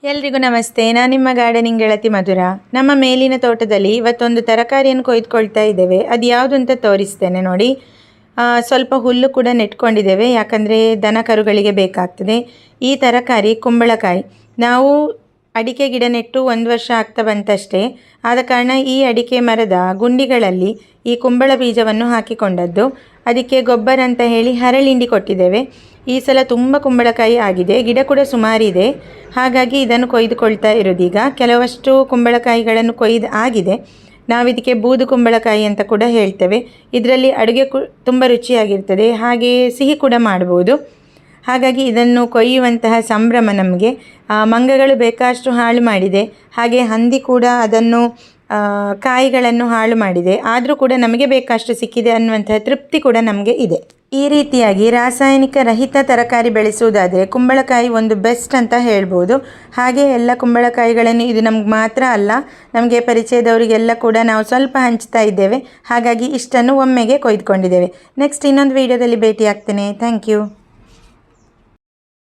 ಎಲ್ರಿಗೂ ನಮಸ್ತೆ. ನಾನು ನಿಮ್ಮ ಗಾರ್ಡನಿಂಗ್ ಗೆಳತಿ ಮಧುರ. ನಮ್ಮ ಮೇಲಿನ ತೋಟದಲ್ಲಿ ಇವತ್ತೊಂದು ತರಕಾರಿಯನ್ನು ಕೊಯ್ದುಕೊಳ್ತಾ ಇದ್ದೇವೆ. ಅದು ಯಾವುದು ಅಂತ ತೋರಿಸ್ತೇನೆ ನೋಡಿ. ಸ್ವಲ್ಪ ಹುಲ್ಲು ಕೂಡ ನೆಟ್ಕೊಂಡಿದ್ದೇವೆ, ಯಾಕಂದರೆ ದನ ಕರುಗಳಿಗೆ ಬೇಕಾಗ್ತದೆ. ಈ ತರಕಾರಿ ಕುಂಬಳಕಾಯಿ. ನಾವು ಅಡಿಕೆ ಗಿಡ ನೆಟ್ಟು 1 ವರ್ಷ ಆಗ್ತಾ ಬಂತಷ್ಟೇ. ಆದ ಕಾರಣ ಈ ಅಡಿಕೆ ಮರದ ಗುಂಡಿಗಳಲ್ಲಿ ಈ ಕುಂಬಳ ಬೀಜವನ್ನು ಹಾಕಿಕೊಂಡದ್ದು. ಅದಕ್ಕೆ ಗೊಬ್ಬರ ಅಂತ ಹೇಳಿ ಹರಳಿಂಡಿ ಕೊಟ್ಟಿದ್ದೇವೆ. ಈ ಸಲ ತುಂಬ ಕುಂಬಳಕಾಯಿ ಆಗಿದೆ, ಗಿಡ ಕೂಡ ಸುಮಾರಿದೆ. ಹಾಗಾಗಿ ಇದನ್ನು ಕೊಯ್ದುಕೊಳ್ತಾ ಇರೋದೀಗ. ಕೆಲವಷ್ಟು ಕುಂಬಳಕಾಯಿಗಳನ್ನು ಕೊಯ್ದು ಆಗಿದೆ. ನಾವಿದಕ್ಕೆ ಬೂದು ಕುಂಬಳಕಾಯಿ ಅಂತ ಕೂಡ ಹೇಳ್ತೇವೆ. ಇದರಲ್ಲಿ ಅಡುಗೆ ತುಂಬ ರುಚಿಯಾಗಿರ್ತದೆ, ಹಾಗೆಯೇ ಸಿಹಿ ಕೂಡ ಮಾಡ್ಬೋದು. ಹಾಗಾಗಿ ಇದನ್ನು ಕೊಯ್ಯುವಂತಹ ಸಂಭ್ರಮ ನಮಗೆ. ಮಂಗಗಳು ಬೇಕಷ್ಟು ಹಾಳು ಮಾಡಿದೆ, ಹಾಗೆ ಹಂದಿ ಕೂಡ ಅದನ್ನು ಕಾಯಿಗಳನ್ನು ಹಾಳು ಮಾಡಿದೆ. ಆದರೂ ಕೂಡ ನಮಗೆ ಬೇಕಷ್ಟು ಸಿಕ್ಕಿದೆ ಅನ್ನುವಂತಹ ತೃಪ್ತಿ ಕೂಡ ನಮಗೆ ಇದೆ. ಈ ರೀತಿಯಾಗಿ ರಾಸಾಯನಿಕ ರಹಿತ ತರಕಾರಿ ಬೆಳೆಸುವುದಾದರೆ ಕುಂಬಳಕಾಯಿ ಒಂದು ಬೆಸ್ಟ್ ಅಂತ ಹೇಳ್ಬೋದು. ಹಾಗೆ ಎಲ್ಲ ಕುಂಬಳಕಾಯಿಗಳನ್ನು ಇದು ನಮ್ಗೆ ಮಾತ್ರ ಅಲ್ಲ, ನಮಗೆ ಪರಿಚಯದವರಿಗೆಲ್ಲ ಕೂಡ ನಾವು ಸ್ವಲ್ಪ ಹಂಚ್ತಾ ಇದ್ದೇವೆ. ಹಾಗಾಗಿ ಇಷ್ಟನ್ನು ಒಮ್ಮೆಗೆ ಕೊಯ್ದುಕೊಂಡಿದ್ದೇವೆ. ನೆಕ್ಸ್ಟ್ ಇನ್ನೊಂದು ವಿಡಿಯೋದಲ್ಲಿ ಭೇಟಿ ಆಗ್ತೇನೆ. Thank you.